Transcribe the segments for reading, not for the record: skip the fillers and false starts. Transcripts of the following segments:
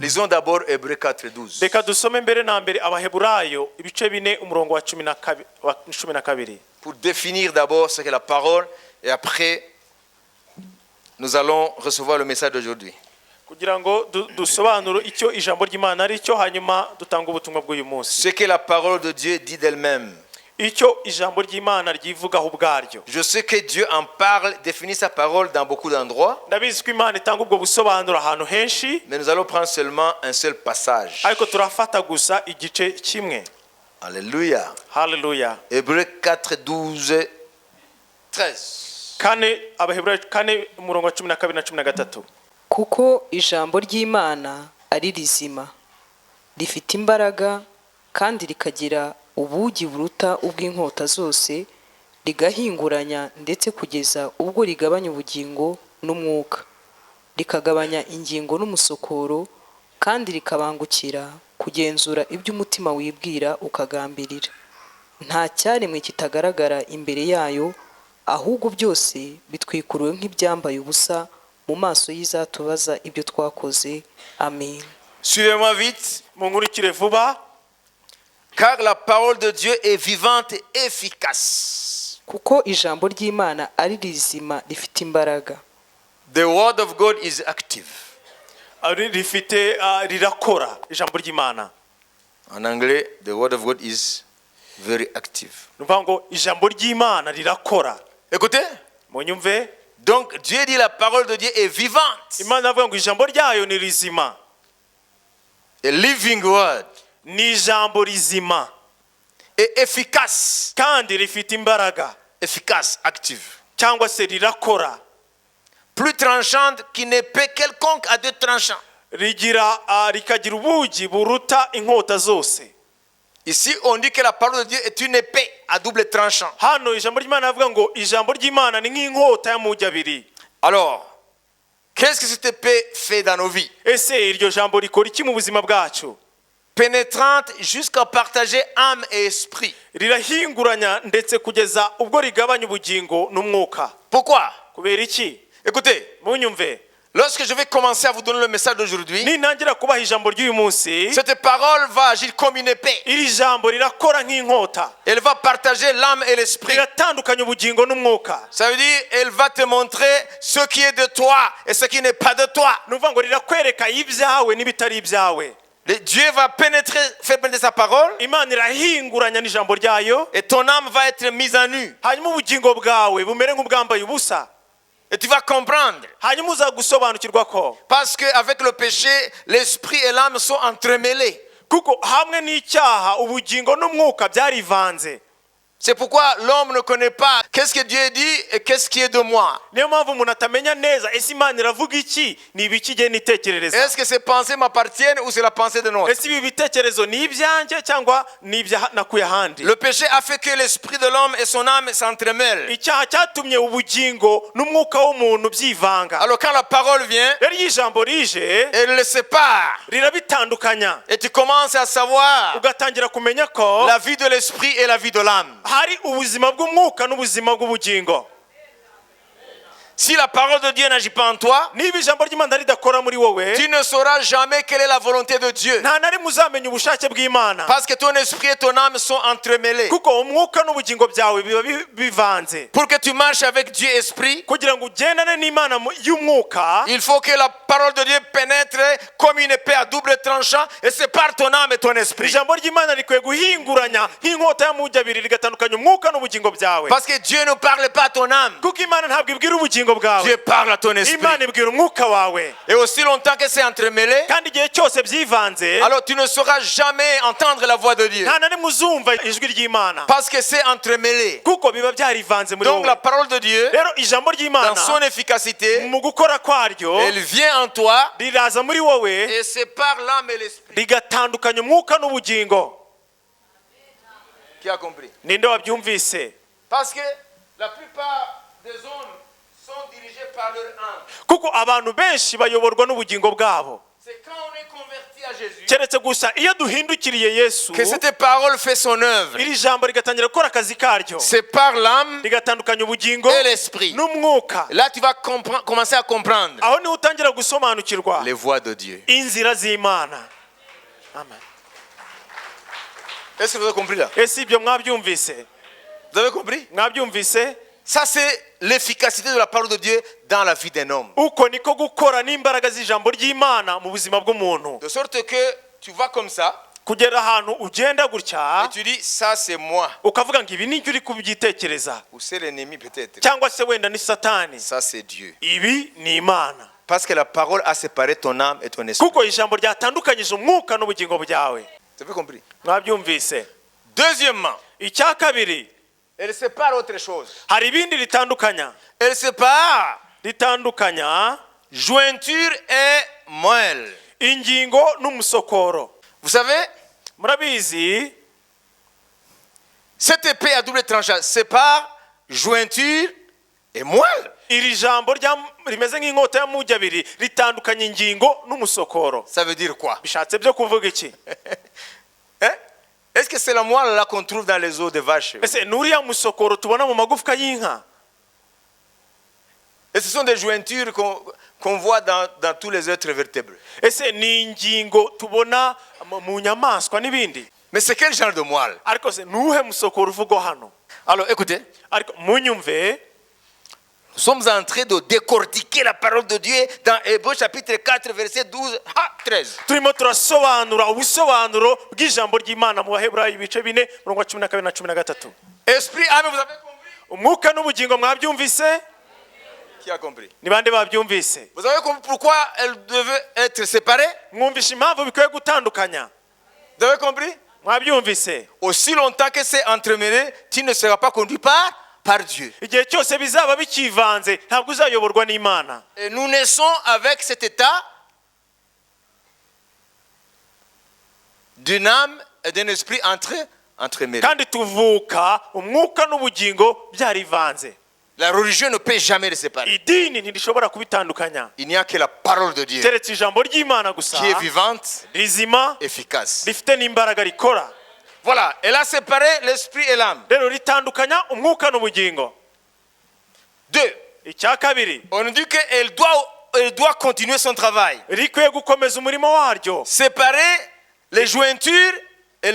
Lisons d'abord Hébreux 4:12. Reka dusome mbere na mbere Abaheburayo ibice 4 umurongo wa 12. Pour définir d'abord ce qu'est la parole et après nous allons recevoir le message d'aujourd'hui. Kugira ngo dusobanure icyo ijambo ry'Imana ari cyo hanyuma dutanga ubutumwa bw'uyu munsi. Ce que la parole de Dieu dit d'elle-même. Icyo ijambo ry'Imana ryivugaho ubwaryo. Je sais que Dieu en parle, définit sa parole dans beaucoup d'endroits. Ndabizi ko Imana itanga ubwo busobanuro ahantu henshi. Mais nous allons prendre seulement un seul passage. Ariko turafata gusa igice kimwe. Alléluia. Hallelujah. Hébreux 4:12 13. Kane Abaheburayo 4 umurongo wa 12 na 13. Kuko ijambo ry'Imana ari rizima, rifite imbaraga kandi rikagira ubugi buruta ubw'inkota zose, rigahinguranya ndetse kugeza ubwo rigabanya ubugingo n'umwuka, rikagabanya ingingo n'umusokoro, kandi rikabangukira kugenzura ibyo umutima wibwira ukagambirira. Nta cyaremwe kitagaragara imbere yayo, ahubwo byose bitwikuruwe nk'ibyambaye ubusa mu maso y'izatubaza ibyo twakoze. Amen. Suivez-moi vite. Munkurikire vuba. Car la parole de Dieu est vivante et efficace. Kuko ijambo ry'Imana ari rizima rifite imbaraga. The word of God is active. Rifite rirakora ijambo ry'Imana. En anglais, the word of God is very active. Nuvango ijambo ry'Imana rirakora. Écoutez. Munyumve. Donc Dieu dit la parole de Dieu est vivante. Imana avuga ngo ijambo ryayo ni rizima. A living word. Ni ijambo rizima. Et efficace. Kandi rifite imbaraga. Efficace, active. Cyangwa se rirakora. Plus tranchante qu'une épée quelconque à deux tranchants. Rikagira ubugi buruta inkota zose. Ici on dit que la parole de Dieu est une épée à double tranchant. Hano ijambo ry'Imana avuga ngo ijambo ry'Imana ni nk'inkota y'amugi abiri. Alors, qu'est-ce que cette épée fait dans nos vies? Ese iryo jambo rikora iki mu buzima bwacu? Pénétrante jusqu'à partager âme et esprit. Rirahinguranya ndetse kugeza ubwo rigabanya ubugingo n'umwuka. Pourquoi? Kubera iki? Écoutez, munyumve. Lorsque je vais commencer à vous donner le message d'aujourd'hui, nintangira kubaha ijambo ry'uyu munsi, cette parole va agir comme une épée. Iri jambo rirakora nk'inkota. Elle va partager l'âme et l'esprit. Riratandukanya ubugingo n'umwuka. Ça veut dire elle va te montrer ce qui est de toi et ce qui n'est pas de toi. Nuvuga ngo rirakwereka ibyawe n'ibitari ibyawe. Dieu va faire pénétrer sa parole. Imana irahinguranya n'ijambo ryayo. Et ton âme va être mise à nu. Hanyuma ubugingo bwawe bumere nk'ubwambaye ubusa. Et tu vas comprendre. Hanyuma uzagusobanukirwa ko. Parce qu'avec le péché, l'esprit et l'âme sont entremêlés. Kuko hamwe n'icyaha ubugingo n'umwuka byarivanze. C'est pourquoi l'homme ne connaît pas qu'est-ce que Dieu dit et qu'est-ce qui est de moi. Est-ce que ces pensées m'appartiennent ou c'est la pensée de l'autre? Le péché a fait que l'esprit de l'homme et son âme s'entremêlent. Alors quand la parole vient, elle le sépare. Et tu commences à savoir la vie de l'esprit et la vie de l'âme. Hari ubuzima bw'umwuka n'ubuzima bw'ubugingo. Si la parole de Dieu n'agit pas en toi, tu ne sauras jamais quelle est la volonté de Dieu. Parce que ton esprit et ton âme sont entremêlés. Pour que tu marches avec Dieu esprit, il faut que la parole de Dieu pénètre comme une épée à double tranchant et sépare ton âme et ton esprit. Parce que Dieu ne parle pas à ton âme. Dieu parle à ton esprit. Et aussi longtemps que c'est entremêlé, alors tu ne sauras jamais entendre la voix de Dieu. Parce que c'est entremêlé. Donc la parole de Dieu, dans son efficacité, elle vient en toi et sépare l'âme et l'esprit. Qui a compris? Parce que la plupart des hommes sont dirigés par leur âme. C'est quand on est converti à Jésus keretse gusa iyo duhindukiriye Yesu que cette parole fait son œuvre. iri jambo rigatangira gukora akazi karyo C'est par l'âme rigatandukanya ubugingo et l'esprit. n'umwuka. Là, tu vas commencer à comprendre aho niho utangira gusobanukirwa les voies de Dieu. inzira z'Imana. Amen. Est-ce que vous avez compris là? ese ibyo mwabyumvise? Vous avez compris? mwabyumvise? Ça, c'est l'efficacité de la parole de Dieu dans la vie d'un homme. uko niko gukora n'imbaraga z'ijambo ry'Imana mu buzima bw'umuntu, De sorte que tu vas comme ça kugera ahantu ugenda gutya et tu dis, ça c'est moi. ukavuga ngo ibi nibyo uri kubyitekereza, Ou c'est l'ennemi peut-être. cyangwa se wenda ni Satani. Ça c'est Dieu. Ibi ni Imana, Parce que la parole a séparé ton âme et ton esprit. kuko ijambo ryatandukanyije umwuka n'ubugingo bwawe. Tu as compris? mwabyumvise? Deuxièmement, icya kabiri, elle sépare autre chose. hari ibindi ritandukanya. Elle sépare ritandukanya jointure et moelle. ingingo n'umusokoro. Vous savez, murabizi cette épée à double tranchant sépare jointure et moelle. iri jambo rimeze nk'inkota y'amugi abiri ritandukanya ingingo n'umusokoro. Ça veut dire quoi? bishatse byo kuvuga iki? Hein? Est-ce que c'est la moelle là qu'on trouve dans les os des vaches? ese n'uriya musokoro tubona mu magufwa y'inka? Et ce sont des jointures qu'on voit dans tous les êtres vertébrés. ese ni ingingo tubona mu nyamaswa n'ibindi? Mais c'est quel genre de moelle? ariko se nuhe musokoro uvugwa hano? Alors écoutez, ariko munyumve, nous sommes en train de décortiquer la parole de Dieu dans Hébreux chapitre 4 verset 12 à 13. turimo turasobanura ubusobanuro bw'ijambo ry'Imana mu Baheburayo ibice 4 murongo 12 na 13. Esprit, âme, vous avez compris? umwuka n'ubugingo mwabyumvise? Qui a compris? ni bande babyumvise? Vous avez compris pourquoi elles devaient être séparées? mwumvishe impamvu bikwiye gutandukanya? Vous avez compris? mwabyumvise? Aussi longtemps que c'est entremêlé, tu ne seras pas conduit par Dieu. igihe cyose bizaba bikivanze ntabwo uzayoborwa n'Imana. Et nous naissons avec cet état d'une âme et d'un esprit entremêlés. kandi tuvuka umwuka n'ubugingo byarivanze. La religion ne peut jamais les séparer. idini ntirishobora kubitandukanya. Il n'y a que la parole de Dieu keretse ijambo ry'Imana gusa qui est vivante, rizima efficace. rifite n'imbaraga rikora. Voilà, elle a séparé l'esprit et l'âme. rero ritandukanya umwuka n'ubugingo. Deux, icya kabiri, on nous dit qu'elle doit continuer son travail. rikwiye gukomeza umurimo waryo, Séparer les jointures et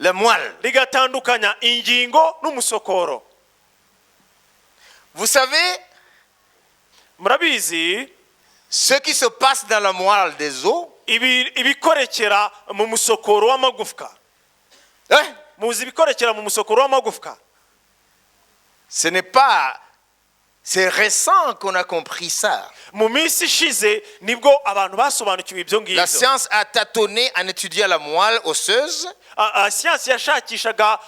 les moelles. rigatandukanya ingingo n'umusokoro. Vous savez, murabizi ce qui se passe dans la moelle des os, ibikorekera mu musokoro w'amagufwa. hein? muzi ibikorekera mu musokoro w'amagufwa? Ce n'est pas... C'est récent qu'on a compris ça. mu minsi ishize nibwo abantu basobanukiwe ibyo ngibyo. La science a tâtonné en étudiant la moelle osseuse. siyansi yashakishaga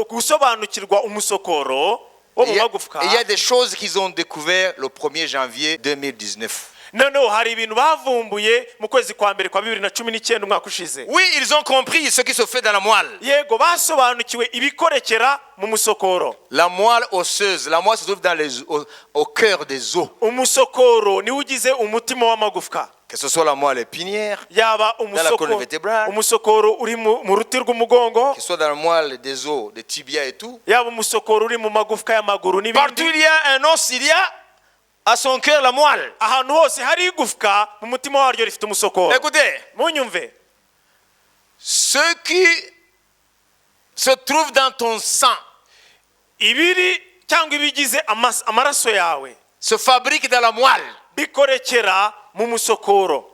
gusobanukirwa umusokoro wo mu magufwa. Il y a des choses qu'ils ont découvert le 1er janvier 2019. noneho hari ibintu bavumbuye mu kwezi kwa mbere kwa 2019 umwaka ushize. Oui, ils ont compris ce qui se fait dans la moelle. yego basobanukiwe ibikorekera mu musokoro. La moelle osseuse, la moelle se trouve au cœur des os. umusokoro niwo ugize umutima w'amagufwa. Que ce soit la moelle épinière, yaba umusokoro uri mu ruti rw'umugongo, que ce soit dans la moelle des os, des tibias et tout. yaba umusokoro uri mu magufwa y'amaguru n'ibindi. Partout il y a un os, il y a à son cœur la moelle. ahantu hose hari igufwa mu mutima waryo rifite umusokoro. Écoutez, munyumve, ce qui se trouve dans ton sang ibiri cyangwa ibigize amaraso yawe se fabrique dans la moelle. bikorekera mu musokoro.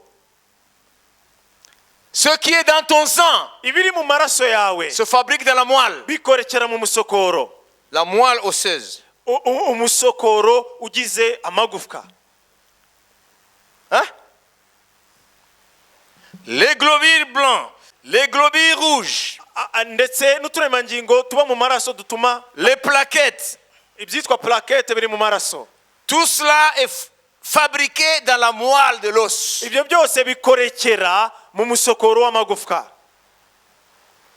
Ce qui est dans ton sang ibiri mu maraso yawe se fabrique dans la moelle. bikorekera mu musokoro. La moelle osseuse. umusokoro ugize amagufwa. Hein? Les globules blancs, les globules rouges, ndetse n'uturemangingo tuba mu maraso dutuma les plaquettes, ibyitwa plaquette biri mu maraso. tout cela est fabriqué dans la moelle de l'os. ibyo byose bikorekera mu musokoro w'amagufwa.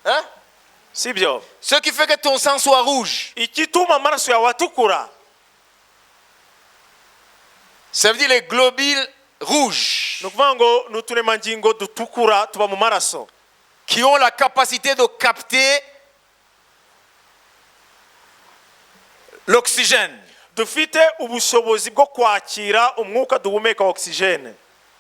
Hein? sibyo? Ce qui fait que ton sang soit rouge. igituma amaraso yawe atukura, Ça veut dire les globules rouges. nukuvuga ngo n'uturemangingo dutukura tuba mu maraso qui ont la capacité de capter l'oxygène. dufite ubushobozi bwo kwakira umwuka duhumeka oxygène.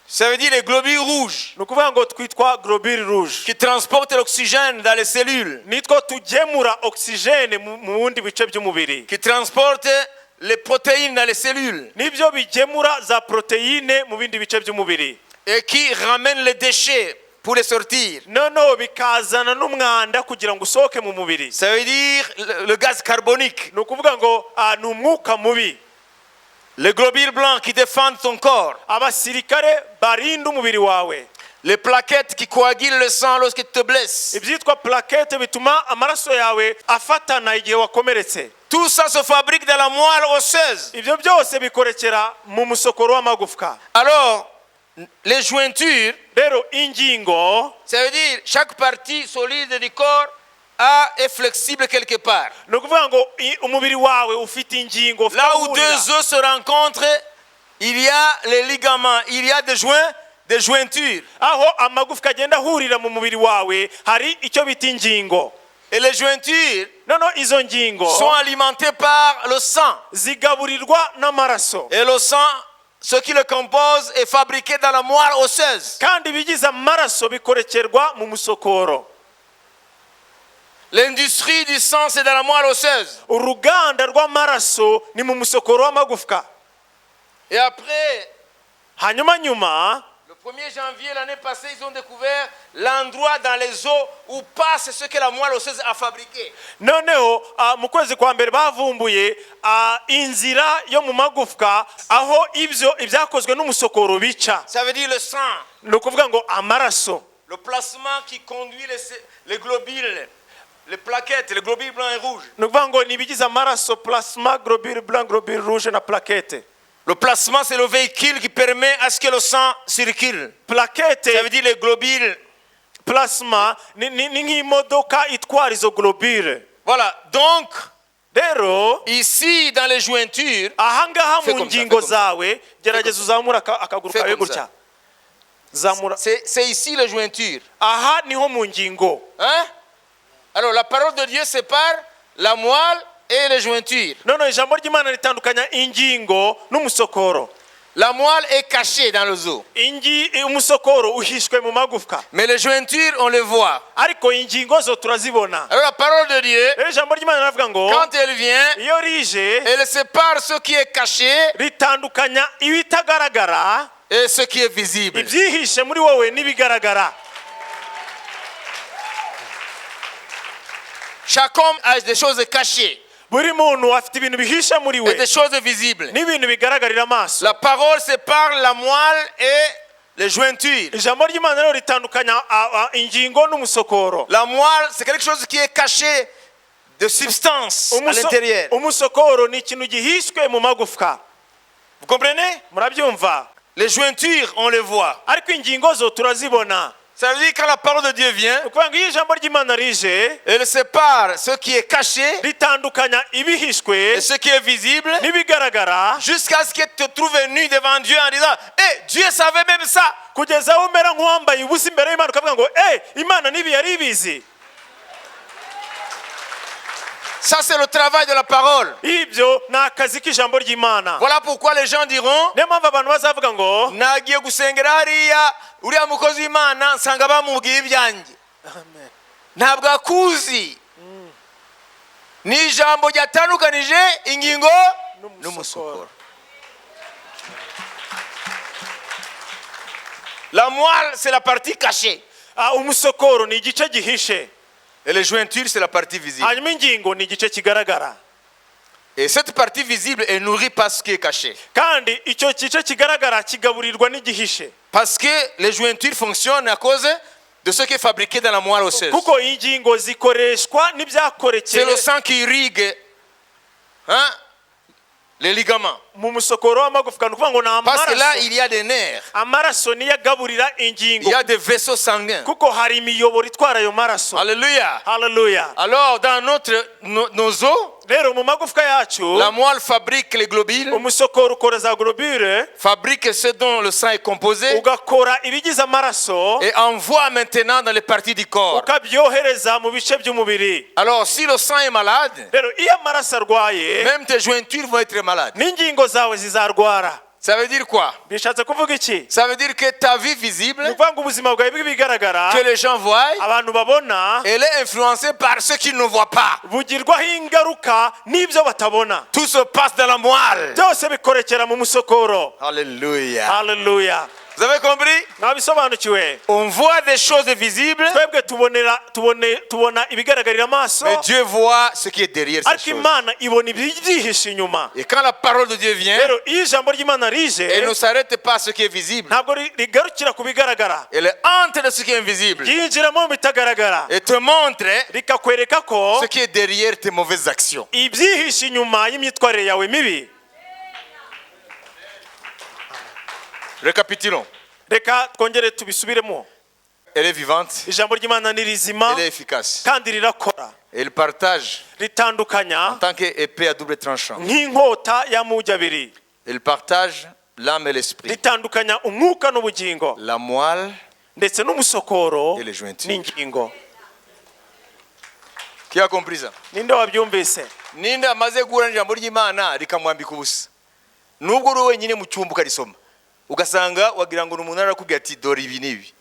Ça veut dire les globules rouges nukuvuga ngo twitwa globules rouges qui transportent l'oxygène dans les cellules, nitwo tugemura oxygène mu bundi bice by'umubiri, qui transportent les protéines dans les cellules nibyo bigemura za protéine mu bindi bice by'umubiri, et qui ramènent les déchets pour les sortir. noneho bikazana n'umwanda kugira ngo usohoke mu mubiri. Ça veut dire le gaz carbonique. nukuvuga ngo ni umwuka mubi. Les globules blancs qui défendent ton corps. abasirikare barinda umubiri wawe. Les plaquettes qui coagulent le sang lorsque tu te blesses. ibyitwa plaquette bituma amaraso yawe afatana igihe wakomeretse. Tout ça se fabrique dans la moelle osseuse. ibyo byose bikorekera mu musokoro w'amagufwa. Alors, les jointures, rero ingingo, ça veut dire chaque partie solide du corps est flexible quelque part. nukuvuga ngo umubiri wawe ufite ingingo. Là où deux os se rencontrent, il y a les ligaments, il y a des joints, des jointures. aho amagufwa agenda ahurira mu mubiri wawe hari icyo bita ingingo. Et les jointures izo ngingo sont alimentées par le sang. zigaburirwa n'amaraso. Et le sang, ce qui le compose, est fabriqué dans la moelle osseuse. kandi ibigize amaraso bikorekerwa mu musokoro. L'industrie du sang, c'est dans la moelle osseuse. uruganda rw'amaraso ni mu musokoro w'amagufwa. Et après, hanyuma nyuma le 1er janvier l'année passée, ils ont découvert l'endroit dans les os où passe ce que la moelle osseuse a fabriqué. noneho mu kwezi kwa mbere bavumbuye inzira yo mu magufwa aho ibyakozwe n'umusokoro bica. Ça veut dire le sang. ni ukuvuga ngo amaraso, Le plasma qui conduit les globules, les plaquettes, les globules blancs et rouges. ni ukuvuga ngo ni ibigize amaraso: plasma, globule blanc, globule rouge na plaquette. Le plasma, c'est le véhicule qui permet à ce que le sang circule. plaquette, Ça veut dire les globules. plasma ni nk'imodoka itwara izo globule. Voilà, donc rero ici dans les jointures, ahangaha Fais mu comme ça, ngingo fais comme ça. zawe gerageza uzamura akaguru Fais kawe comme gutya. zamura. c'est ici les jointures. aha niho mu ngingo. Hein? Alors la parole de Dieu sépare la moelle et les jointures. none ijambo ry'Imana ritandukanya ingingo n'umusokoro. La moelle est cachée dans le os. umusokoro uhishwe mu magufwa, Mais les jointures, on les voit. ariko ingingo zo turazibona. Alors la parole de Dieu, rero ijambo ry'Imana riravuga ngo quand elle vient, iyo rije elle sépare ce qui est caché ritandukanya ibitagaragara et ce qui est visible. ibyihishe muri wowe n'ibigaragara. Chaque homme a des choses cachées buri muntu afite ibintu bihisha muri et we des choses visibles. n'ibintu bigaragarira amaso. La parole sépare la moelle et les jointures. ijambo ry'Imana rero ritandukanya ingingo n'umusokoro. La moelle, c'est quelque chose qui est caché de substance à l'intérieur. umusokoro ni ikintu gihishwe mu magufwa. Vous comprenez? murabyumva? Les jointures, on les voit. ariko ingingo zo turazibona. Ça veut dire quand la parole de Dieu vient, ukuvuga ngo iyo ijambo ry'Imana rije elle sépare ce qui est caché ritandukanya ibihishwe et ce qui est visible n'ibigaragara, jusqu'à ce que tu te trouves nu devant Dieu en disant Dieu savait même ça. kugeza aho umera nk'uwambaye ubusa imbere y'Imana ukavuga ngo Imana nibi yari ibizi. Ça, c'est le travail de la parole. ibyo ni akazi k'ijambo ry'Imana. Voilà pourquoi les gens diront niyo mpamvu abantu bazavuga ngo nagiye gusengera hariya uriya mukozi w'Imana nsanga bamubwiye ibyanjye. Ntabwo akuzi. Ni ijambo ryatandukanije ingingo n'umusokoro. La moelle, c'est la partie cachée. umusokoro ni igice gihishe, Et les jointures, c'est la partie visible. hanyuma ingingo ni igice kigaragara. Et cette partie visible est nourrie par ce qui est caché. kandi icyo gice kigaragara kigaburirwa n'igihishe. Parce que les jointures fonctionnent à cause de ce qui est fabriqué dans la moelle osseuse. kuko ingingo zikoreshwa C'est n'ibyakorekeye. le sang qui irrigue les ligaments. mu musokoro w'amagufwa nukuvuga ngo na Parce que là, amaraso il y a des nerfs. amaraso niyo agaburira Il ingingo y a des vaisseaux sanguins. kuko hari imiyoboro itwara ayo maraso. Alléluia. Hallelujah. Alors, dans nos os, rero mu magufwa yacu la moelle fabrique les globules, umusokoro ukora za globule fabrique ce dont le sang est composé ugakora ibigize amaraso et envoie maintenant dans les parties du corps. ukabyohereza mu bice by'umubiri. Alors, si le sang est malade, rero iyo amaraso arwaye même tes jointures vont être malades. n'ingingo zawe zizarwara. Ça veut dire quoi? bishatse kuvuga iki? Ça veut dire que ta vie visible, ni ukuvuga ngo ubuzima bwawe bw'ibigaragara que les gens voient, abantu babona elle est influencée par ceux qui ne voient pas. bugirwaho ingaruka n'ibyo batabona. Tout se passe dans la moelle. byose bikorekera mu musokoro. Alléluia. Hallelujah. Vous avez compris? mwabisobanukiwe? On voit des choses visibles, twebwe tubona ibigaragarira amaso mais Dieu voit ce qui est derrière ces ariko choses. imana ibona ibyihishe inyuma. Et quand la parole de Dieu vient, rero iyo ijambo ry'imana rije elle ne s'arrête pas à ce qui est visible. ntabwo rigarukira ku bigaragara, Elle entre dans ce qui est invisible ryinjiramo mu bitagaragara et te montre rikakwereka ko ce qui est derrière tes mauvaises actions. ibyihishe inyuma y'imyitwarire yawe mibi. Récapitulons. reka twongere tubisubiremo. Elle est vivante, ijambo ry'imana ni rizima elle est efficace. kandi rirakora, Elle partage en ritandukanya tant qu'épée à double tranchant. nk'inkota y'amugi abiri, Elle partage l'âme et l'esprit, ritandukanya umwuka n'ubugingo la moelle ndetse n'umusokoro et les jointures. n'ingingo. Qui a compris ça? ninde wabyumvise? Ninde amaze guhura n'ijambo ry'Imana rikamwambika ubusa? Nubwo uri wenyine mu cyumba ukarisoma, ugasanga wagira ngo umuntu arakubwira ati dore ibi n'ibi.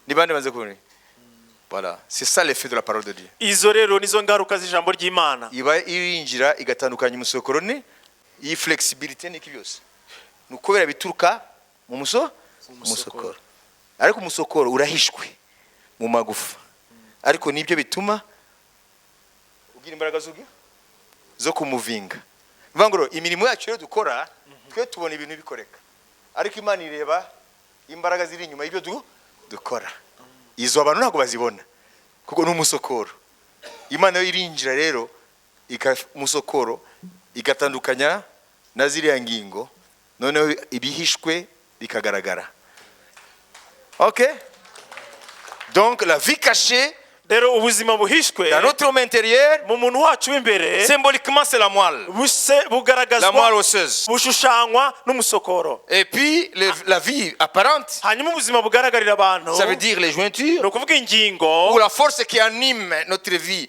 Ni bande maze kubona? Voilà, c'est ça l'effet de la parole de Dieu. izo rero nizo ngaruka z'ijambo ry'imana. Iba irinjira igatandukanya umusokoro ni iyi flexibilité n'iki byose. Nukubera bituruka mu musokoro. Ariko umusokoro urahishwe mu magufa. Ariko nibyo bituma ugira imbaraga zo kumuvinga. Mvangoro imirimo yacu rero dukora twe tubona ibintu bikoreka. Ariko Imana ireba imbaraga ziri inyuma y'ibyo dukora. Izo abantu ntabwo bazibona kuko n'umusokoro. Imana yo irinjira rero umusokoro igatandukanya na ziriya ngingo, noneho ibihishwe bikagaragara. OK? Donc la vie cachée rero ubuzima buhishwe dans notre homme intérieur, mu muntu wacu w'imbere symboliquement c'est la moelle. La moelle bugaragazwa osseuse. bushushanywa n'umusokoro. Et puis la vie apparente, hanyuma ubuzima bugaragarira abantu ça veut dire les jointures ni ukuvuga ingingo ou la force qui anime notre vie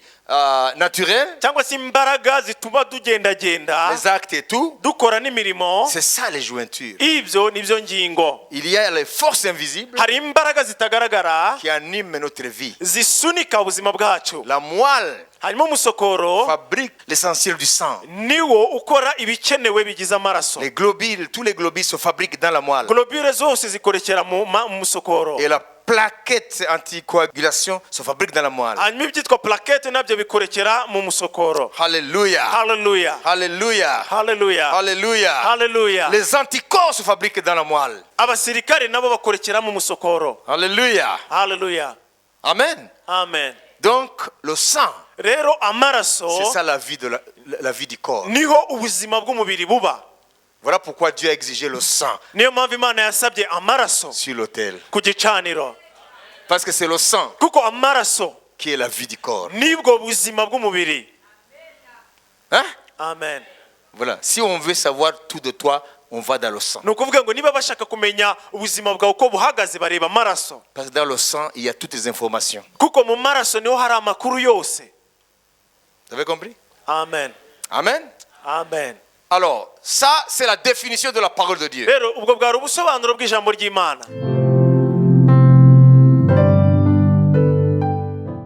naturelle, cyangwa se imbaraga zituma tugendagenda les actes et tout. dukora n'imirimo. C'est ça les jointures. ibyo nibyo ngingo. Il y a les forces invisibles hari imbaraga zitagaragara qui animent notre vie. zisunika ubuzima bwacu. La moelle hanyuma umusokoro fabrique l'essentiel du sang. niwo ukora ibikenewe bigize amaraso. Les globules, tous les globules se fabriquent dans la moelle. globule zose zikorekera mu musokoro. Et la plaquette anticoagulation se fabrique dans la moelle. hanyuma ibyitwa plaquette nabyo bikorekera mu musokoro. Alléluia. Hallelujah. Alléluia. Hallelujah. Alléluia. Hallelujah. Les anticorps se fabriquent dans la moelle. abasirikare nabo bakorekera mu musokoro. Alléluia. Hallelujah. Amen. Amen. Donc le sang, rero amaraso c'est ça la vie de la vie du corps. niho ubuzima bw'umubiri buba. Voilà pourquoi Dieu a exigé le sang niyo mpamvu imana yasabye amaraso sur l'autel. ku gicaniro, Parce que c'est le sang kuko amaraso qui est la vie du corps. nibwo buzima bw'umubiri. Hein? Amen. Voilà. Si on veut savoir tout de toi, on va dans le sang. ni ukuvuga ngo niba bashaka kumenya ubuzima bwawe uko buhagaze bareba amaraso, Parce que dans le sang, il y a toutes les informations. kuko mu maraso niho hari amakuru yose. Vous avez compris? Amen. Amen. Amen. Alors, ça, c'est la définition de la parole de Dieu. rero ubwo bwari ubusobanuro bw'ijambo ry'imana.